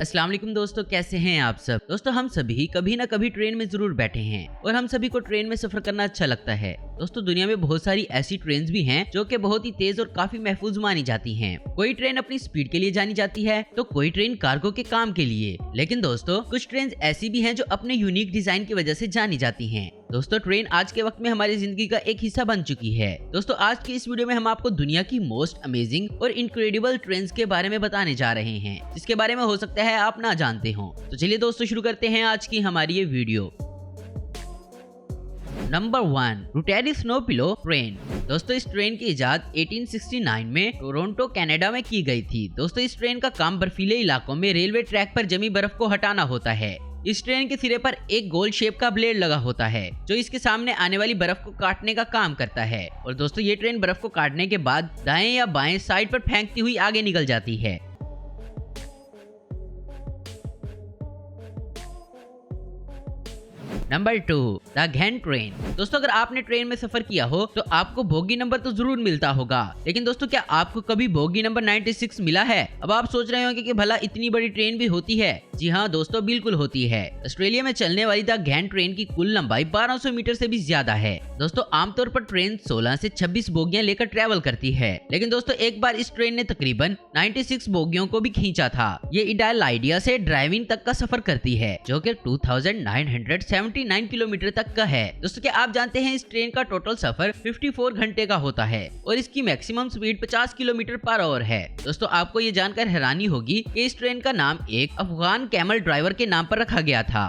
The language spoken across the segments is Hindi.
अस्सलाम वालेकुम दोस्तों, कैसे हैं आप सब। दोस्तों हम सभी कभी ना कभी ट्रेन में जरूर बैठे हैं और हम सभी को ट्रेन में सफर करना अच्छा लगता है। दोस्तों दुनिया में बहुत सारी ऐसी ट्रेन भी हैं जो कि बहुत ही तेज और काफी महफूज मानी जाती हैं। कोई ट्रेन अपनी स्पीड के लिए जानी जाती है तो कोई ट्रेन कार्गो के काम के लिए। लेकिन दोस्तों कुछ ट्रेन ऐसी भी हैं जो अपने यूनिक डिजाइन की वजह से जानी जाती हैं। दोस्तों ट्रेन आज के वक्त में हमारी जिंदगी का एक हिस्सा बन चुकी है। दोस्तों आज की इस वीडियो में हम आपको दुनिया की मोस्ट अमेजिंग और इनक्रेडिबल ट्रेन्स के बारे में बताने जा रहे हैं, जिसके बारे में हो सकता है आप ना जानते हो। तो चलिए दोस्तों शुरू करते हैं आज की हमारी ये video. Number 1, rotary snow pillow train. दोस्तों इस ट्रेन की इजाद 1869 में टोरंटो कनाडा में की गई थी। दोस्तों इस ट्रेन का काम बर्फीले इलाकों में रेलवे ट्रैक पर जमी बर्फ को हटाना होता है। इस ट्रेन के सिरे पर एक गोल शेप का ब्लेड लगा होता है जो इसके सामने आने वाली बर्फ को काटने का काम करता है। और दोस्तों ये ट्रेन बर्फ को काटने के बाद दाएं या बाएं साइड पर फेंकती हुई आगे निकल जाती है। नंबर 2, द घेन ट्रेन। दोस्तों अगर आपने ट्रेन में सफर किया हो तो आपको बोगी नंबर तो जरूर मिलता होगा, लेकिन दोस्तों क्या आपको कभी बोगी नंबर 96 मिला है? अब आप सोच रहे होंगे कि भला इतनी बड़ी ट्रेन भी होती है। जी हाँ दोस्तों बिल्कुल होती है। ऑस्ट्रेलिया में चलने वाली द घेन ट्रेन की कुल लंबाई 1200 मीटर से भी ज्यादा है। दोस्तों आमतौर पर ट्रेन 16 से 26 बोगियां लेकर ट्रेवल करती है, लेकिन दोस्तों एक बार इस ट्रेन ने तकरीबन 96 बोगियों को भी खींचा था। ये इडाल आइडिया से ड्राइविंग तक का सफर करती है जो कि 2979 किलोमीटर तक का है। दोस्तों क्या आप जानते हैं इस ट्रेन का टोटल सफर 54 घंटे का होता है और इसकी maximum speed 50 kilometre per hour है। दोस्तों आपको ये जानकर हैरानी होगी कि इस ट्रेन का नाम एक अफगान कैमल ड्राइवर के नाम पर रखा गया था।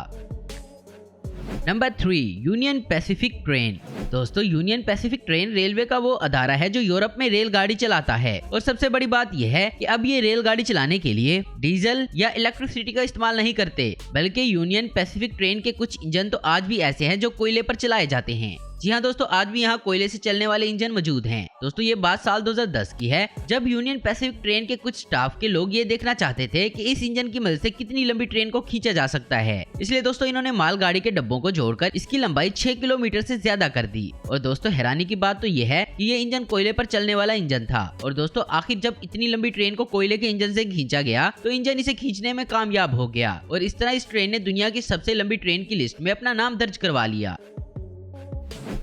Number 3, union Pacific train. दोस्तों यूनियन पैसिफिक ट्रेन रेलवे का वो अदारा है जो यूरोप में रेलगाड़ी चलाता है। और सबसे बड़ी बात यह है कि अब ये रेलगाड़ी चलाने के लिए डीजल या इलेक्ट्रिसिटी का इस्तेमाल नहीं करते, बल्कि यूनियन पैसिफिक ट्रेन के कुछ इंजन तो आज भी ऐसे हैं जो कोयले पर चलाए जाते हैं। जी हाँ दोस्तों आज भी यहाँ कोयले से चलने वाले इंजन मौजूद हैं। दोस्तों ये बात साल 2010 की है जब यूनियन पैसिफिक ट्रेन के कुछ स्टाफ के लोग ये देखना चाहते थे कि इस इंजन की मदद से कितनी लंबी ट्रेन को खींचा जा सकता है। इसलिए दोस्तों इन्होंने मालगाड़ी के डब्बों को जोड़कर इसकी लंबाई 6 किलोमीटर से ज्यादा कर दी। और दोस्तों हैरानी की बात तो ये है कि ये इंजन कोयले पर चलने वाला इंजन था। और दोस्तों आखिर जब इतनी लंबी ट्रेन को कोयले के इंजन से खींचा गया तो इंजन इसे खींचने में कामयाब हो गया और इस तरह इस ट्रेन ने दुनिया की सबसे लंबी ट्रेन की लिस्ट में अपना नाम दर्ज करवा लिया।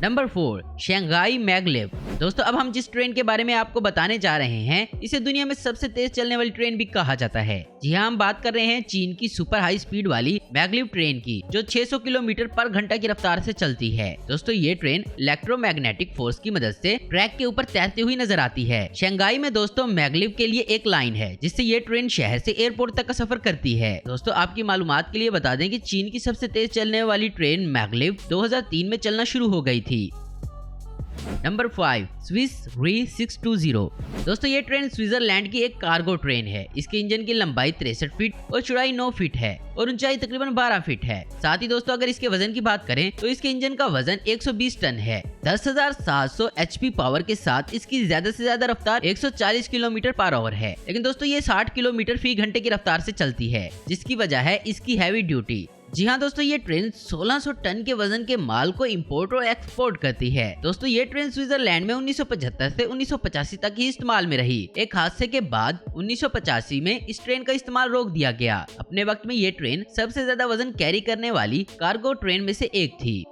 Number 4, Shanghai maglev. दोस्तों अब हम जिस ट्रेन के बारे में आपको बताने जा रहे हैं इसे दुनिया में सबसे तेज चलने वाली ट्रेन भी कहा जाता है। जी हाँ हम बात कर रहे हैं चीन की सुपर हाई स्पीड वाली मैगलेव ट्रेन की जो 600 किलोमीटर पर घंटा की रफ्तार से चलती है। दोस्तों ये ट्रेन इलेक्ट्रोमैग्नेटिक फोर्स की मदद से ट्रैक के ऊपर तैरती हुई नजर आती है। शंघाई में दोस्तों मैगलेव के लिए एक लाइन है जिससे ये ट्रेन शहर से एयरपोर्ट तक का सफर करती है। दोस्तों आपकी मालूमात के लिए बता दें कि चीन की सबसे तेज चलने वाली ट्रेन मैगलेव 2003 में चलना शुरू हो गई थी। नंबर 5, स्विस री 620। दोस्तों ये ट्रेन स्विट्जरलैंड की एक कार्गो ट्रेन है। इसके इंजन की लंबाई 63 फीट और चौड़ाई 9 फीट है और ऊंचाई तकरीबन 12 फीट है। साथ ही दोस्तों अगर इसके वजन की बात करें तो इसके इंजन का वजन 120 टन है। 10,700 HP पावर के साथ इसकी ज्यादा से ज्यादा रफ्तार 140 किलोमीटर पर आवर है। लेकिन दोस्तों ये 60 किलोमीटर फी घंटे की रफ्तार से चलती है, जिसकी वजह है इसकी हैवी ड्यूटी। जी हाँ दोस्तों ये ट्रेन 1600 टन के वजन के माल को इंपोर्ट और एक्सपोर्ट करती है। दोस्तों ये ट्रेन स्विट्जरलैंड में 1975 से 1985 तक ही इस्तेमाल में रही। एक हादसे के बाद 1985 में इस ट्रेन का इस्तेमाल रोक दिया गया। अपने वक्त में ये ट्रेन सबसे ज्यादा वजन कैरी करने वाली कार्गो ट्रेन में से एक थी।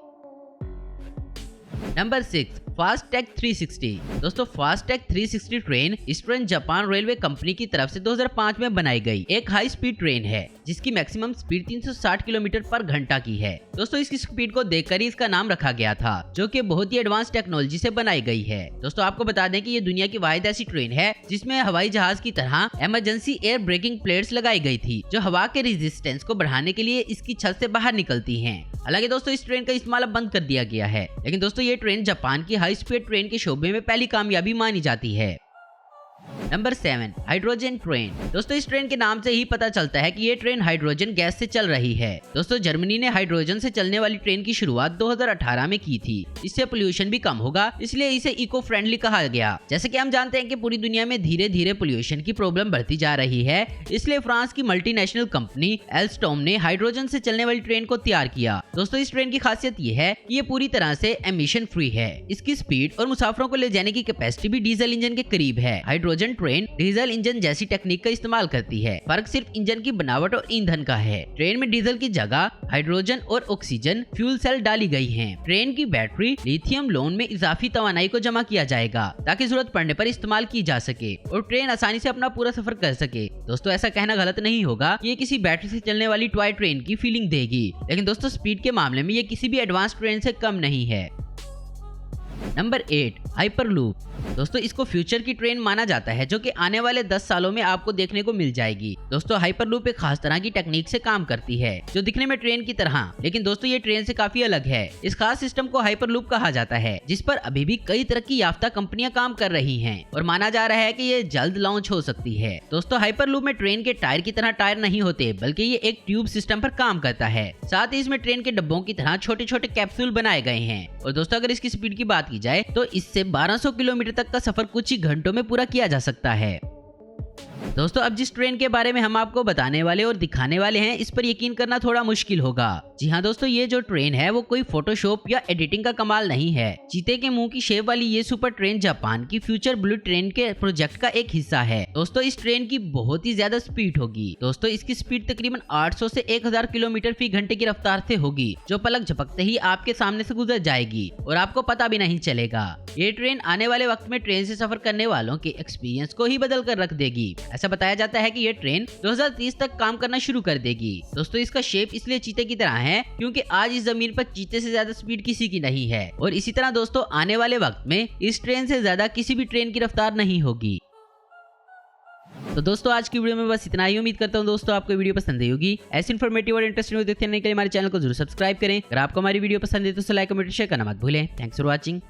Number 6, FASTag 360। दोस्तों फास्टैग 360 ट्रेन इस ट्रेन जापान रेलवे कंपनी की तरफ से 2005 में बनाई गई एक हाई स्पीड ट्रेन है जिसकी मैक्सिमम स्पीड 360 किलोमीटर पर घंटा की है। दोस्तों इसकी स्पीड को देखकर ही इसका नाम रखा गया था जो कि बहुत ही एडवांस टेक्नोलॉजी से बनाई गई है। दोस्तों आपको बता दें कि ये दुनिया की वाहिद ऐसी ट्रेन है जिसमें हवाई जहाज की तरह इमरजेंसी एयर ब्रेकिंग प्लेट्स लगाई गई थी जो हवा के रेजिस्टेंस को बढ़ाने के लिए इसकी छत से बाहर निकलती हैं। हालांकि दोस्तों इस ट्रेन का इस्तेमाल अब बंद कर दिया गया है, लेकिन दोस्तों ये ट्रेन जापान की हाई स्पीड ट्रेन के शोबे में पहली कामयाबी मानी जाती है। Number 7, hydrogen train. दोस्तों इस ट्रेन के नाम से ही पता चलता है कि ये ट्रेन हाइड्रोजन गैस से चल रही है। दोस्तों जर्मनी ने हाइड्रोजन से चलने वाली ट्रेन की शुरुआत 2018 में की थी। इससे पोल्यूशन भी कम होगा, इसलिए इसे इको फ्रेंडली कहा गया। जैसे कि हम जानते हैं कि पूरी दुनिया में धीरे धीरे पोल्यूशन की प्रॉब्लम बढ़ती जा रही है, इसलिए फ्रांस की मल्टीनेशनल कंपनी एल्स्टॉम ने हाइड्रोजन से चलने वाली ट्रेन को तैयार किया। दोस्तों इस ट्रेन की खासियत ये है कि ये पूरी तरह से एमिशन फ्री है। इसकी स्पीड और मुसाफिरों को ले जाने की कैपेसिटी भी डीजल इंजन के करीब है। हाइड्रोजन ट्रेन डीजल इंजन जैसी टेक्निक का इस्तेमाल करती है। फर्क सिर्फ इंजन की बनावट और ईंधन का है। ट्रेन में डीजल की जगह हाइड्रोजन और ऑक्सीजन फ्यूल सेल डाली गई हैं। ट्रेन की बैटरी लिथियम लोन में इजाफी तवानाई को जमा किया जाएगा ताकि जरूरत पड़ने पर इस्तेमाल की जा सके और ट्रेन आसानी से अपना पूरा सफर कर सके। दोस्तों ऐसा कहना गलत नहीं होगा कि ये किसी बैटरी से चलने वाली टॉय ट्रेन की फीलिंग देगी, लेकिन दोस्तों स्पीड के मामले में ये किसी भी एडवांस ट्रेन से कम नहीं है। Number 8 hyperloop. दोस्तों इसको फ्यूचर की ट्रेन माना जाता है जो कि आने वाले 10 सालों में आपको देखने को मिल जाएगी। दोस्तों हाइपरलूप एक खास तरह की टेक्निक से काम करती है जो दिखने में ट्रेन की तरह, लेकिन दोस्तों ये ट्रेन से काफी अलग है। इस खास सिस्टम को हाइपरलूप कहा जाता है जिस पर अभी भी कई तरक्की याफ्ता कंपनियां काम कर रही हैं और माना जा रहा है कि ये जल्द लॉन्च हो सकती है। दोस्तों हाइपरलूप में ट्रेन के टायर की तरह टायर नहीं होते बल्कि ये एक ट्यूब सिस्टम पर काम करता है। साथ ही इसमें ट्रेन के डब्बों की तरह छोटे छोटे कैप्सूल बनाए गए हैं और दोस्तों अगर इसकी स्पीड की बात की जाए तो इससे 1200 किलोमीटर तक का सफर कुछ ही घंटों में पूरा किया जा सकता है। दोस्तों अब जिस ट्रेन के बारे में हम आपको बताने वाले और दिखाने वाले हैं इस पर यकीन करना थोड़ा मुश्किल होगा। जी हाँ दोस्तों, ये जो ट्रेन है वो कोई फोटोशॉप या एडिटिंग का कमाल नहीं है। चीते के मुंह की शेप वाली ये सुपर ट्रेन जापान की फ्यूचर बुलेट ट्रेन के प्रोजेक्ट का एक हिस्सा है। दोस्तों इस ट्रेन की बहुत ही ज्यादा स्पीड होगी। दोस्तों इसकी स्पीड तकरीबन 800 से 1000 किलोमीटर फी घंटे की रफ्तार से होगी जो पलक झपकते ही आपके सामने से गुजर जाएगी और आपको पता भी नहीं चलेगा। ये ट्रेन आने वाले वक्त में ट्रेन से सफर करने वालों के एक्सपीरियंस को ही बदल कर रख देगी। ऐसा बताया जाता है कि ये ट्रेन 2030 तक काम करना शुरू कर देगी। दोस्तों इसका शेप इसलिए चीते की तरह है क्योंकि आज इस जमीन पर चीते से ज्यादा स्पीड किसी की नहीं है और इसी तरह दोस्तों आने वाले वक्त में इस ट्रेन से ज्यादा किसी भी ट्रेन की रफ्तार नहीं होगी। तो दोस्तों आज की वीडियो में बस इतना ही। उम्मीद करता हूँ दोस्तों आपको वीडियो पसंद आई होगी। ऐसी इन्फॉर्मेटिव और इंटरेस्टिंग वीडियो देखने के लिए हमारे चैनल को जरूर सब्सक्राइब करें। अगर आपको हमारी वीडियो पसंद है तो लाइक कमेंट शेयर करना मत भूलें। Thanks for watching.